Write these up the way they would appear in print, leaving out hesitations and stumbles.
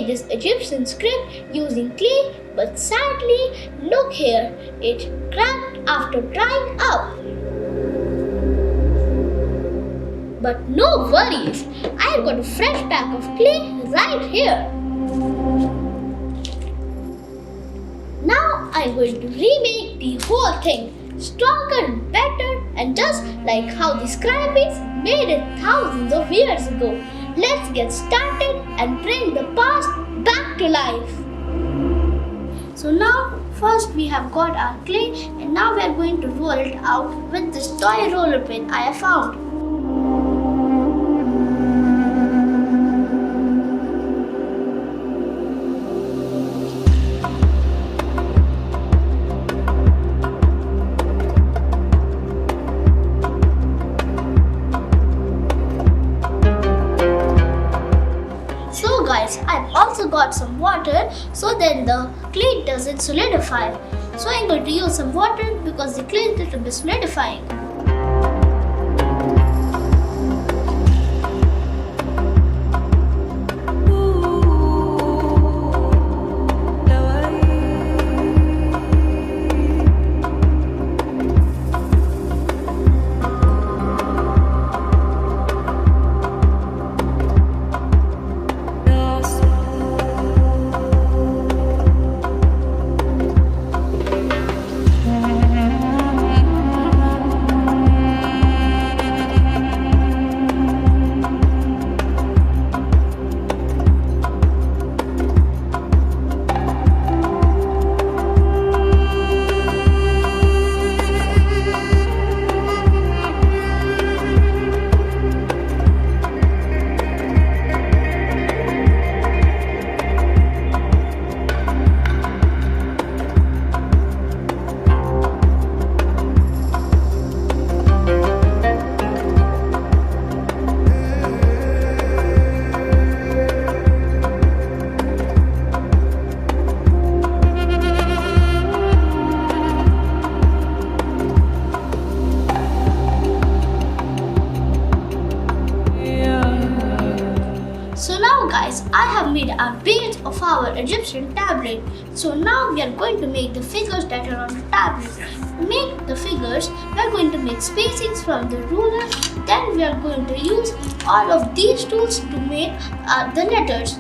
made this Egyptian script using clay, but sadly, look here, it cracked after drying up. But no worries, I have got a fresh pack of clay right here. Now I'm going to remake the whole thing stronger, better, and just like how the scribes made it thousands of years ago. Let's get started and bring the past back to life. So now, first we have got our clay and now we are going to roll it out with this toy roller pin I have found. Guys, I've also got some water so then the clay doesn't solidify. So I'm going to use some water because the clay is a little bit solidifying. Guys, I have made our base of our Egyptian tablet. So now we are going to make the figures that are on the tablet. To make the figures, we are going to make spacings from the ruler. Then we are going to use all of these tools to make the letters.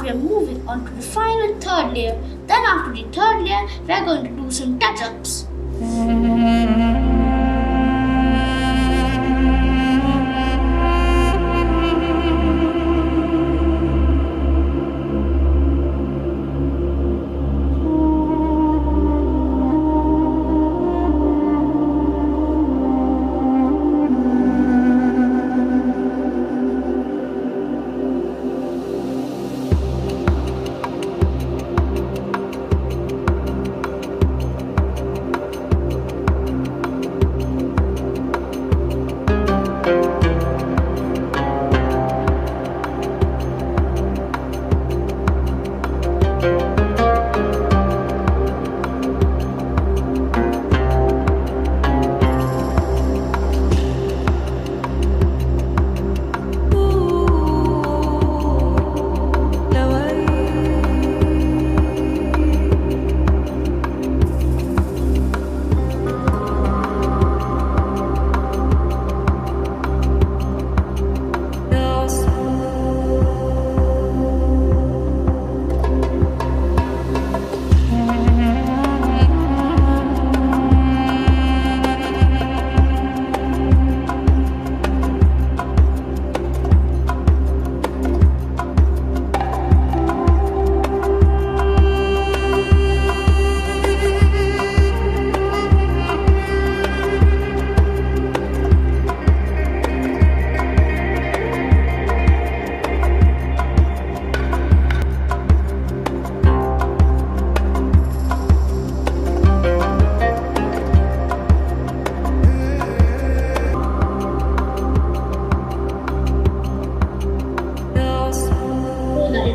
now we are moving on to the final third layer. Then after the third layer, we are going to do some touch-ups.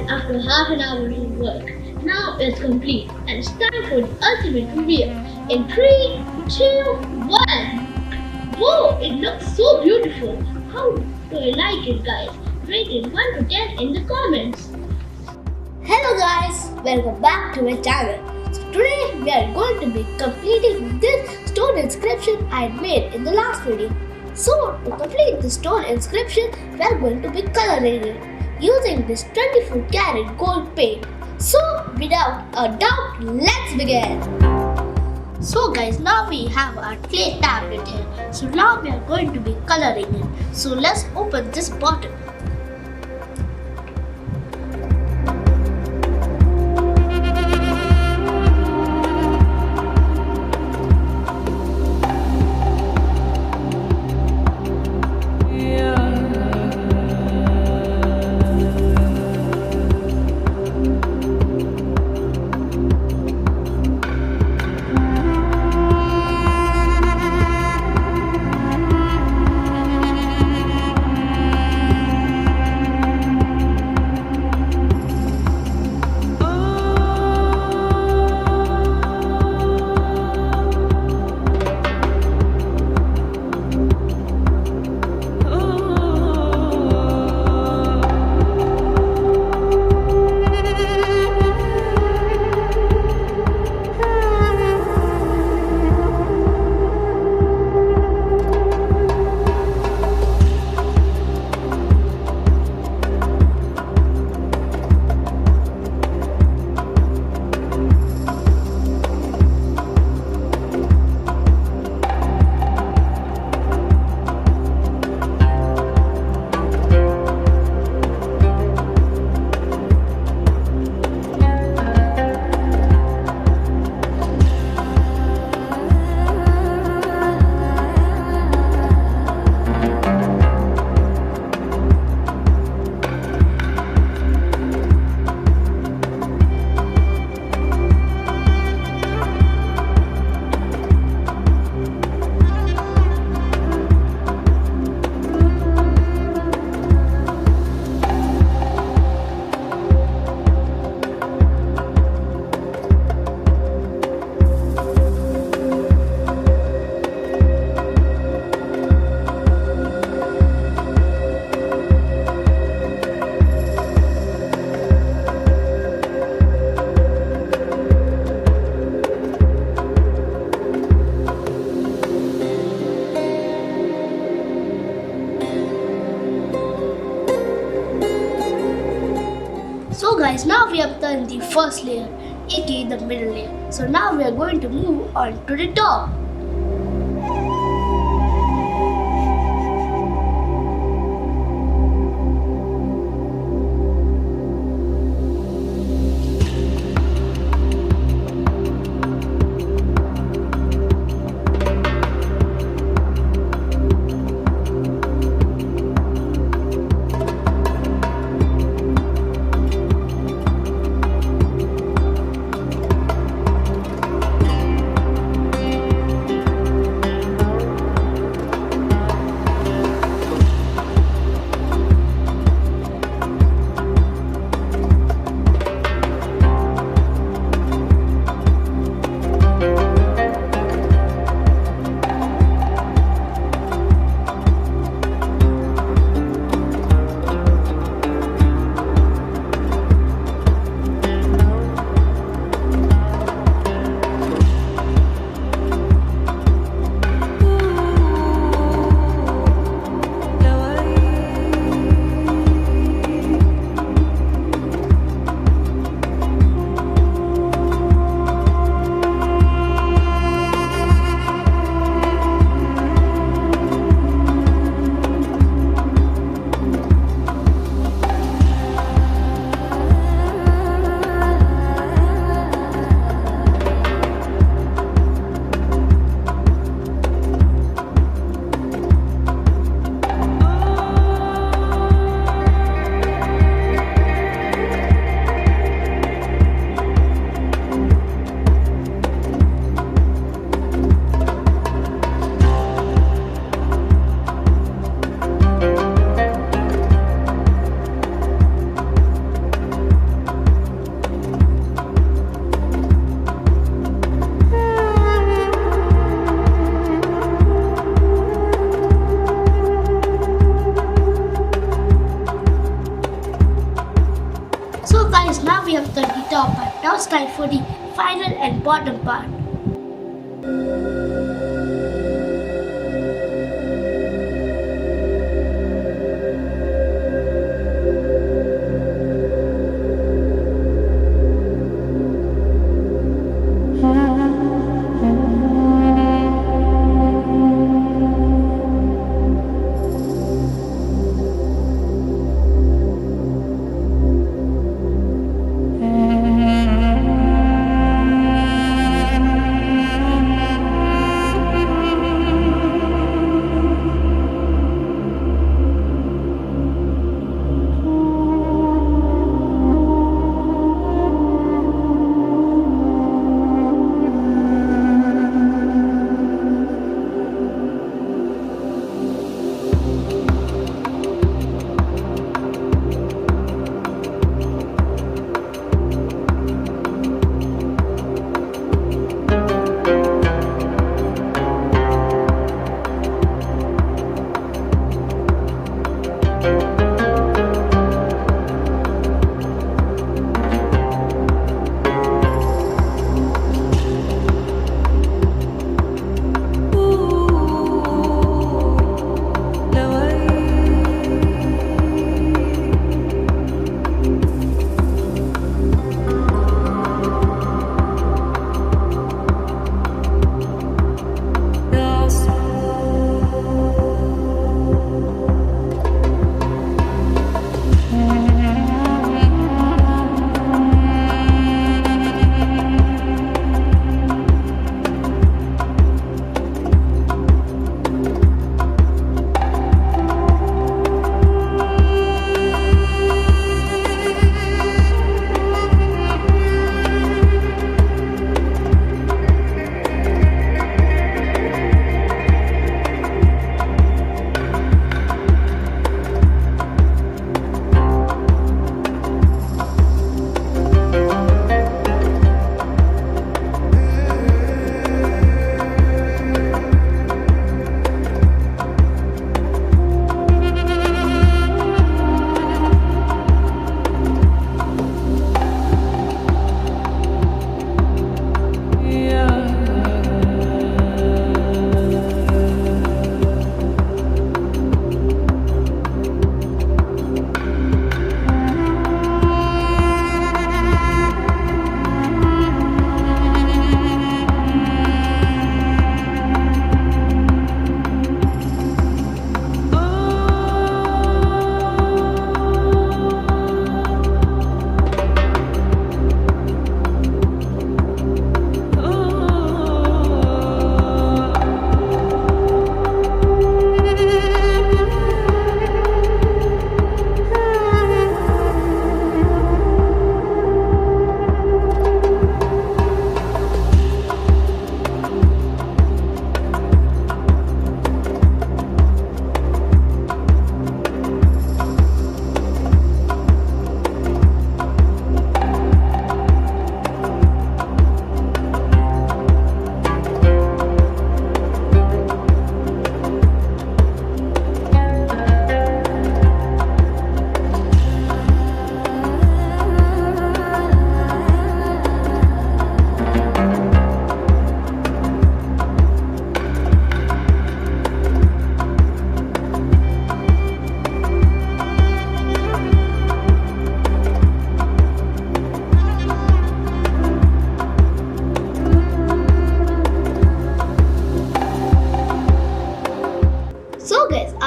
After half an hour of work, now it's complete and it's time for the ultimate reveal. In 3, 2, 1. Whoa, it looks so beautiful. How do you like it, guys? Rate it 1 to 10 in the comments. Hello guys, welcome back to my channel. So today we are going to be completing this stone inscription I had made in the last video. So to complete the stone inscription, we are going to be coloring it using this 24-karat gold paint. So without a doubt, let's begin. So guys, now we have our clay tablet here. So now we are going to be coloring it. So let's open this bottle. now we have done the first layer, aka the middle layer. So now we are going to move on to the top. So guys, now we have done the top part. Now it's time for the final and bottom part.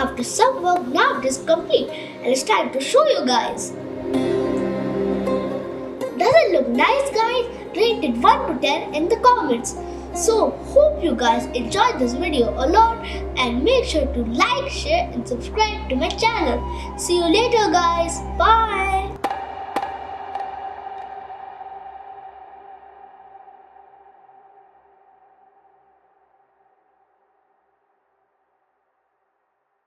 after some work. Now it is complete and it's time to show you guys. Does it look nice, guys? Rate it 1 to 10 in the comments. So hope you guys enjoyed this video a lot and make sure to like, share and subscribe to my channel. See you later, guys. Bye.